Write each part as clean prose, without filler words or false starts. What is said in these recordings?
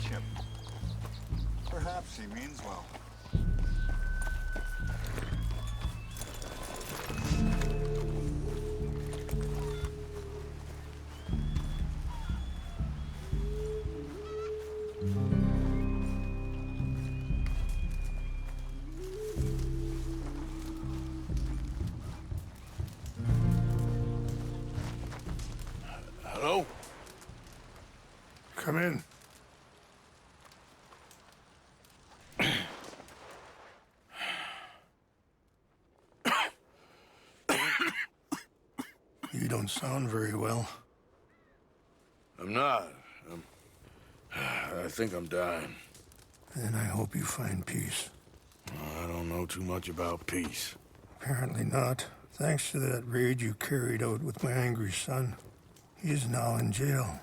chip. Perhaps he means well. Hello? Come in. You don't sound very well. I'm not. I think I'm dying. Then I hope you find peace. I don't know too much about peace. Apparently not. Thanks to that raid you carried out with my angry son. He is now in jail,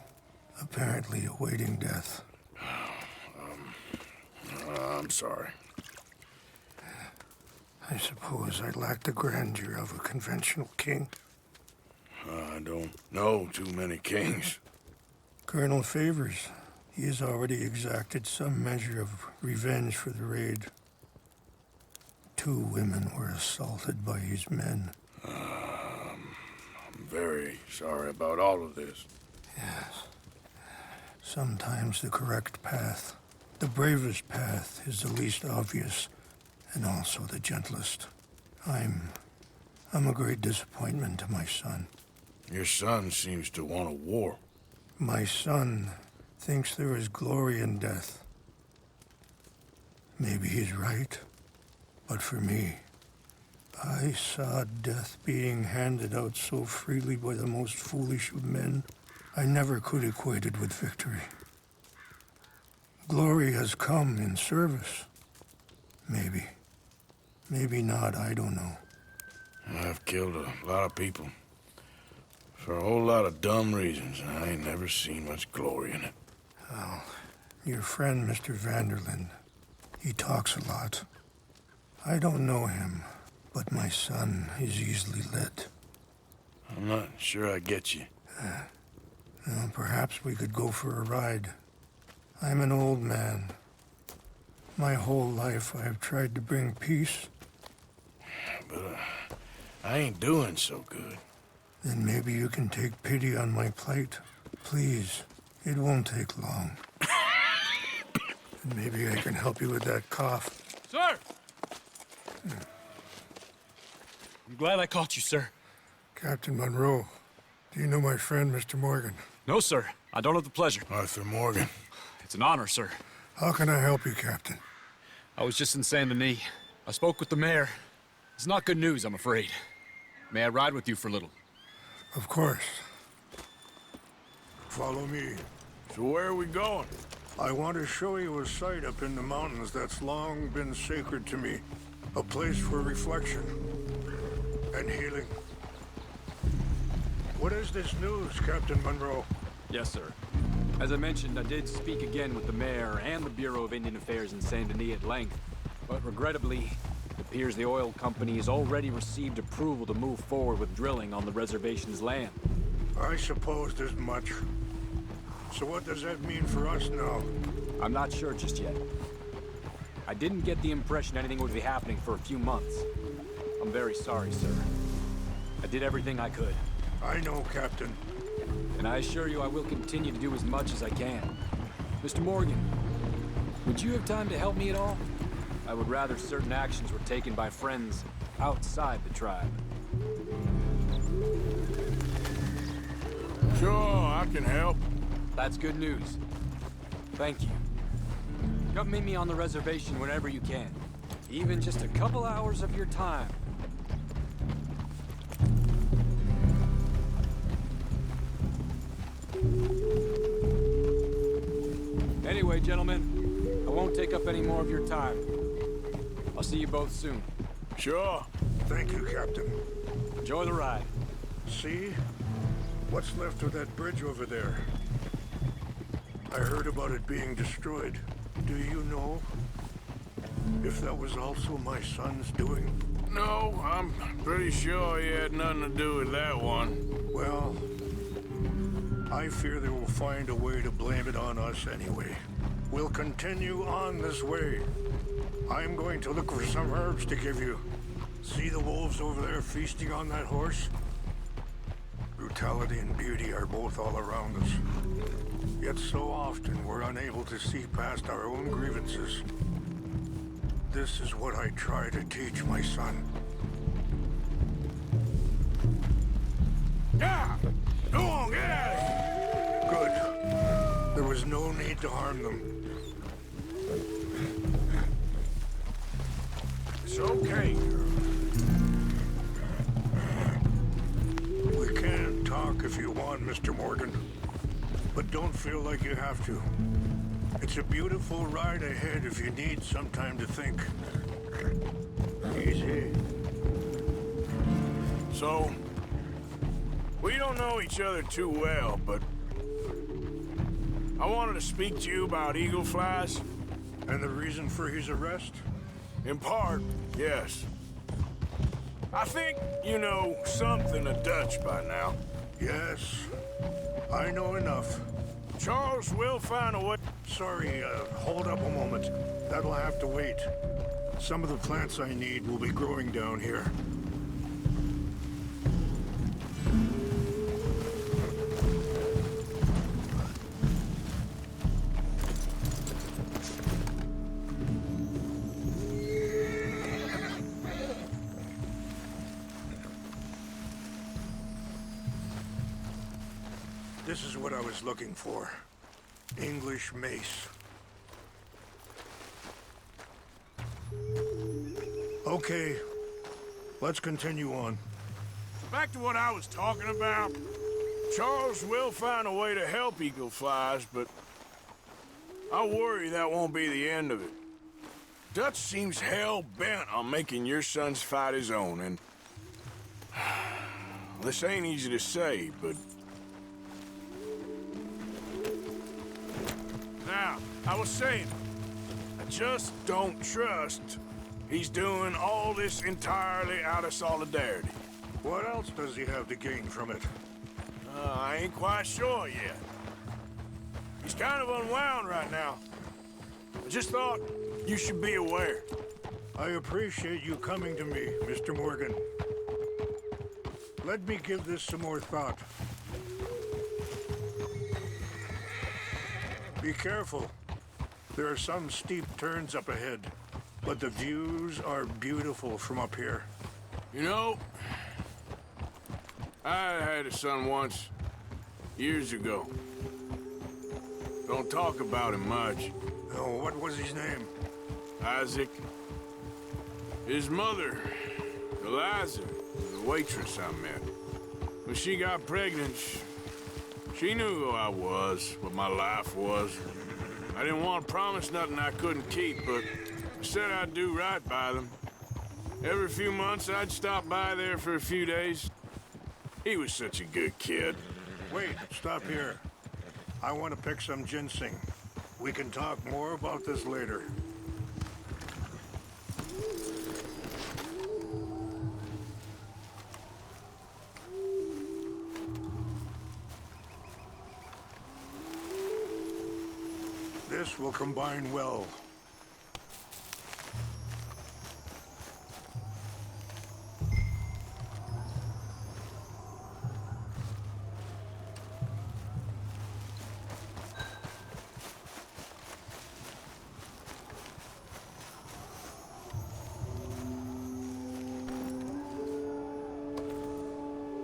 apparently awaiting death. I'm sorry. I suppose I lack the grandeur of a conventional king. I don't know too many kings. Colonel Favors, he has already exacted some measure of revenge for the raid. 2 women were assaulted by his men. I'm very sorry about all of this. Yes. Sometimes the correct path, the bravest path, is the least obvious, and also the gentlest. I'm a great disappointment to my son. Your son seems to want a war. My son thinks there is glory in death. Maybe he's right, but for me, I saw death being handed out so freely by the most foolish of men, I never could equate it with victory. Glory has come in service. Maybe. Maybe not, I don't know. I've killed a lot of people. For a whole lot of dumb reasons, and I ain't never seen much glory in it. Well, your friend, Mr. Vanderlyn, he talks a lot. I don't know him, but my son is easily led. I'm not sure I get you. Well, perhaps we could go for a ride. I'm an old man. My whole life I have tried to bring peace. But I ain't doing so good. Then maybe you can take pity on my plight. Please, it won't take long. And maybe I can help you with that cough. Sir! I'm glad I caught you, sir. Captain Monroe, do you know my friend, Mr. Morgan? No, sir. I don't have the pleasure. Arthur Morgan. It's an honor, sir. How can I help you, Captain? I was just in Saint Denis. I spoke with the mayor. It's not good news, I'm afraid. May I ride with you for a little? Of course. Follow me. So where are we going? I want to show you a site up in the mountains that's long been sacred to me. A place for reflection and healing. What is this news, Captain Monroe? Yes, sir. As I mentioned, I did speak again with the mayor and the Bureau of Indian Affairs in Saint Denis at length. But regrettably, it appears the oil company has already received approval to move forward with drilling on the reservation's land. I supposed as much. So what does that mean for us now? I'm not sure just yet. I didn't get the impression anything would be happening for a few months. I'm very sorry, sir. I did everything I could. I know, Captain. And I assure you I will continue to do as much as I can. Mr. Morgan, would you have time to help me at all? I would rather certain actions were taken by friends outside the tribe. Sure, I can help. That's good news. Thank you. Come meet me on the reservation whenever you can. Even just a couple hours of your time. Anyway, gentlemen, I won't take up any more of your time. I'll see you both soon. Sure. Thank you, Captain. Enjoy the ride. See? What's left of that bridge over there? I heard about it being destroyed. Do you know if that was also my son's doing? No, I'm pretty sure he had nothing to do with that one. Well, I fear they will find a way to blame it on us anyway. We'll continue on this way. I'm going to look for some herbs to give you. See the wolves over there feasting on that horse? Brutality and beauty are both all around us. Yet so often we're unable to see past our own grievances. This is what I try to teach my son. Yeah! Go on, get out of here! Good. There was no need to harm them. It's okay, girl. We can talk if you want, Mr. Morgan. But don't feel like you have to. It's a beautiful ride ahead if you need some time to think. Easy. So, we don't know each other too well, but I wanted to speak to you about eagle flies. And the reason for his arrest? In part, yes. I think you know something of Dutch by now. Yes. I know enough. Charles will find a way. Sorry, hold up a moment. That'll have to wait. Some of the plants I need will be growing down here. This is what I was looking for. English mace. Okay, let's continue on. Back to what I was talking about. Charles will find a way to help eagle flies, but I worry that won't be the end of it. Dutch seems hell-bent on making your son's fight his own, and this ain't easy to say, but now, I was saying, I just don't trust he's doing all this entirely out of solidarity. What else does he have to gain from it? I ain't quite sure yet. He's kind of unwound right now. I just thought you should be aware. I appreciate you coming to me, Mr. Morgan. Let me give this some more thought. Be careful. There are some steep turns up ahead, but the views are beautiful from up here. You know, I had a son once, years ago. Don't talk about him much. Oh, what was his name? Isaac. His mother, Eliza, was a waitress I met. When she got pregnant, she knew who I was, what my life was. I didn't want to promise nothing I couldn't keep, but I said I'd do right by them. Every few months, I'd stop by there for a few days. He was such a good kid. Wait, stop here. I want to pick some ginseng. We can talk more about this later. This will combine well.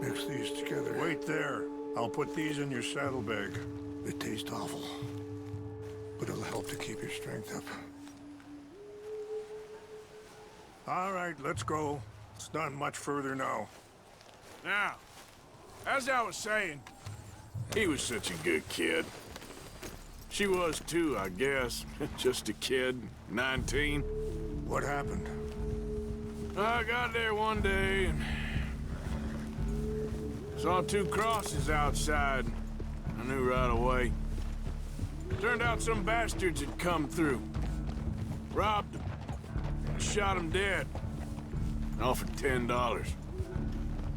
Mix these together. Wait there. I'll put these in your saddlebag. They taste awful, but it'll help to keep your strength up. All right, let's go. It's not much further now. Now, as I was saying, he was such a good kid. She was too, I guess. Just a kid, 19. What happened? I got there one day and saw two crosses outside. I knew right away. Turned out some bastards had come through. Robbed him. Shot him dead. Offered $10.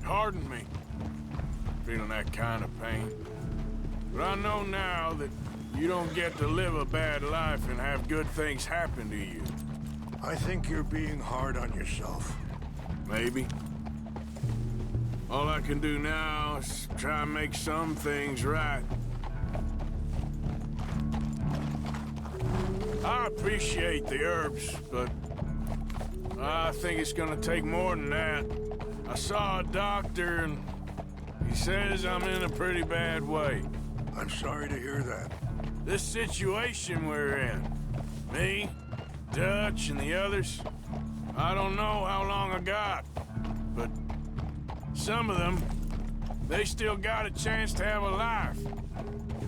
Hardened me. Feeling that kind of pain. But I know now that You don't get to live a bad life and have good things happen to you. I think you're being hard on yourself. Maybe. All I can do now is try and make some things right. I appreciate the herbs, but I think it's gonna take more than that. I saw a doctor and he says I'm in a pretty bad way. I'm sorry to hear that. This situation we're in, me, Dutch, and the others, I don't know how long I got, but some of them, they still got a chance to have a life.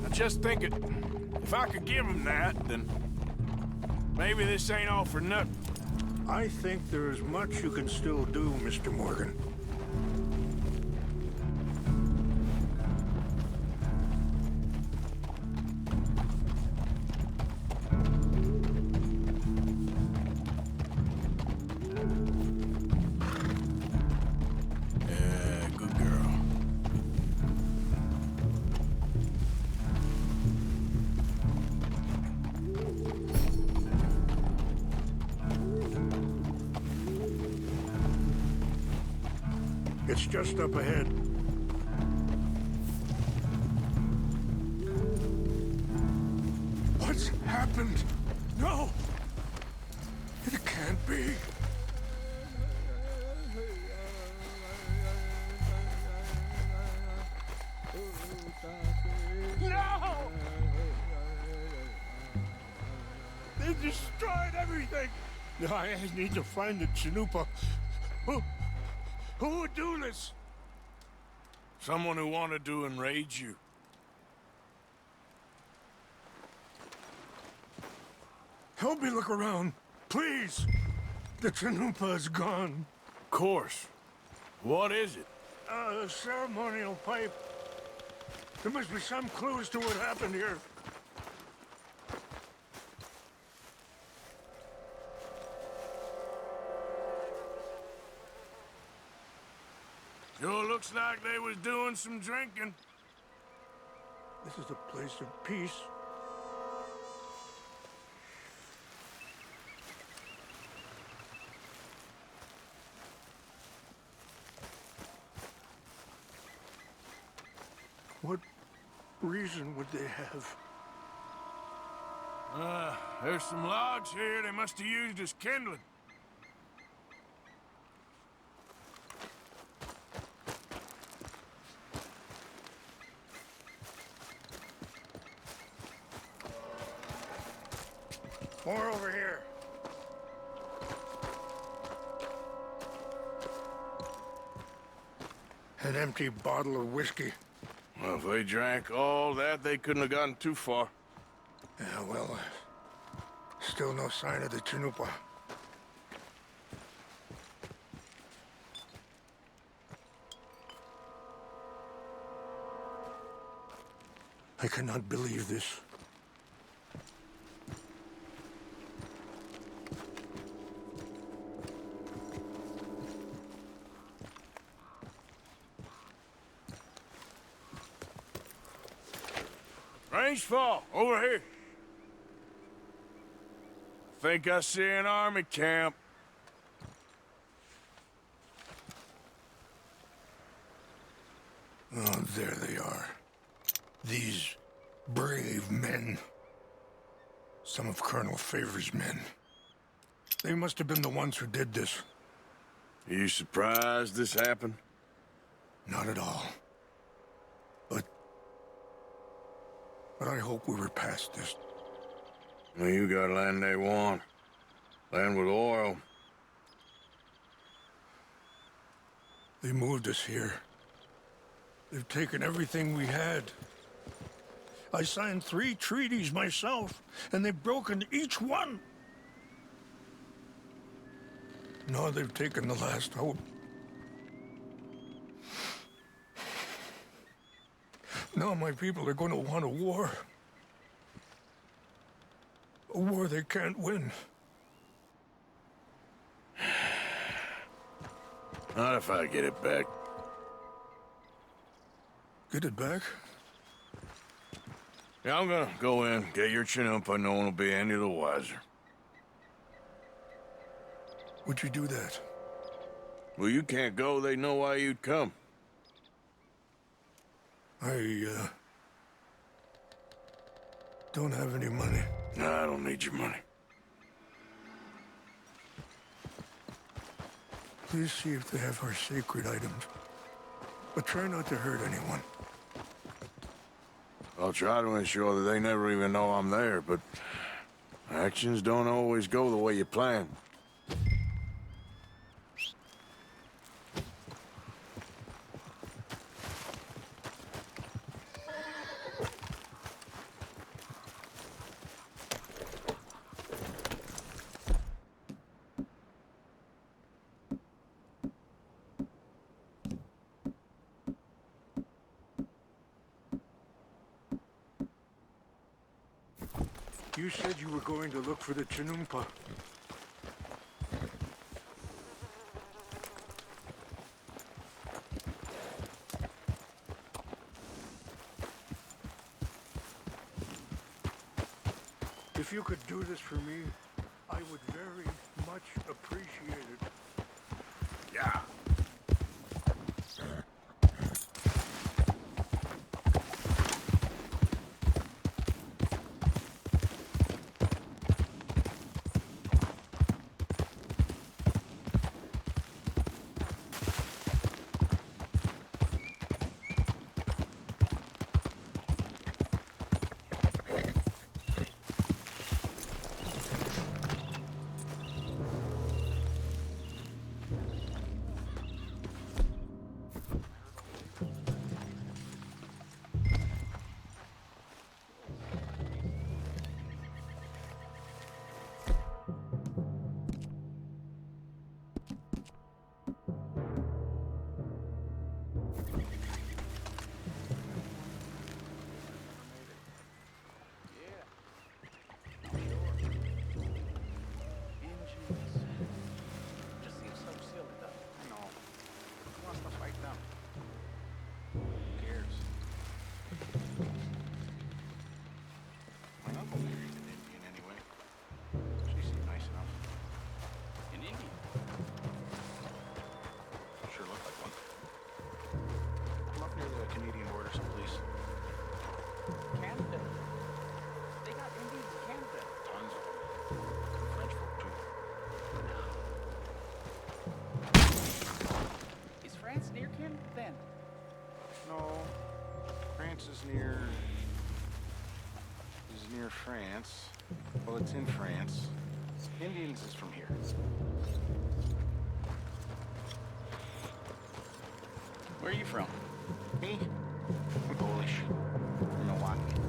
I just think if I could give them that, then maybe this ain't all for nothing. I think there is much you can still do, Mr. Morgan. Good girl. It's just up ahead. What's happened? No! It can't be. No! They destroyed everything! I need to find the Chanupa. Who would do this? Someone who wanted to enrage you. Help me look around, please. The Chanupa is gone. Of course. What is it? A ceremonial pipe. There must be some clues to what happened here. Sure looks like they was doing some drinking. This is a place of peace. What reason would they have? There's some logs here they must have used as kindling. More over here. An empty bottle of whiskey. Well, if they drank all that, they couldn't have gotten too far. Yeah, well, still no sign of the Chanupa. I cannot believe this. Range fall, over here. Think I see an army camp. Oh, there they are. These brave men. Some of Colonel Favor's men. They must have been the ones who did this. Are you surprised this happened? Not at all. But I hope we were past this. Well, you got land they want. Land with oil. They moved us here. They've taken everything we had. I signed 3 treaties myself, and they've broken each one. Now they've taken the last hope. Now my people are going to want a war. A war they can't win. Not if I get it back. Get it back? Yeah, I'm gonna go in, get your chinumpa, no one will be any the wiser. Would you do that? Well, you can't go, they know why you'd come. I, don't have any money. No, I don't need your money. Please see if they have our sacred items. But try not to hurt anyone. I'll try to ensure that they never even know I'm there, but actions don't always go the way you plan. You said you were going to look for the Chinumpa. If you could do this for me, I would very much appreciate it. Yeah. Is near France. Well, it's in France. Indians is from here. Where are you from? Me? I'm Polish. From Milwaukee.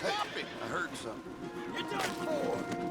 I heard something. You're done for!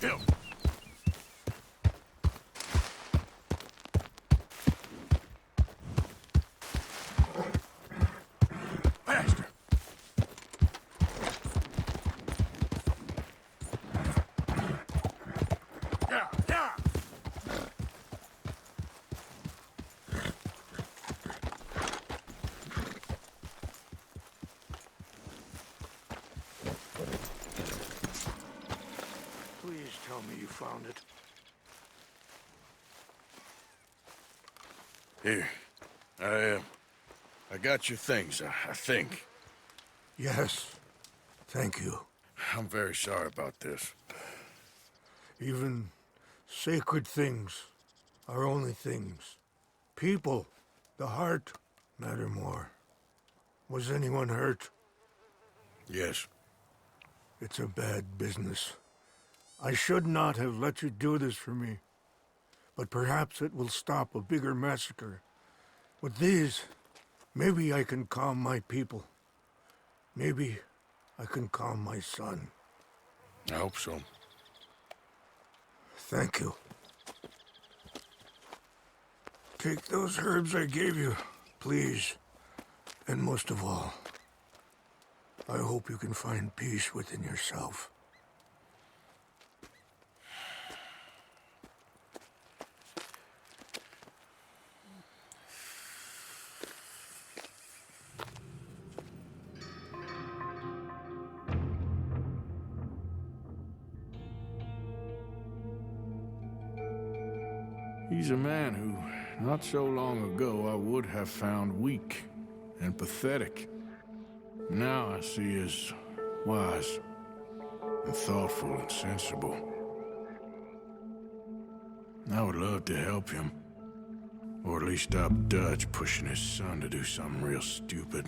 Help. Faster. Yeah, yeah. Please tell me you found it. Here. I got your things, I think. Yes. Thank you. I'm very sorry about this. Even sacred things are only things. People, the heart, matter more. Was anyone hurt? Yes. It's a bad business. I should not have let you do this for me. But perhaps it will stop a bigger massacre. With these, maybe I can calm my people. Maybe I can calm my son. I hope so. Thank you. Take those herbs I gave you, please. And most of all, I hope you can find peace within yourself. He's a man who, not so long ago, I would have found weak and pathetic. Now I see as wise and thoughtful and sensible. I would love to help him, or at least stop Dutch pushing his son to do something real stupid.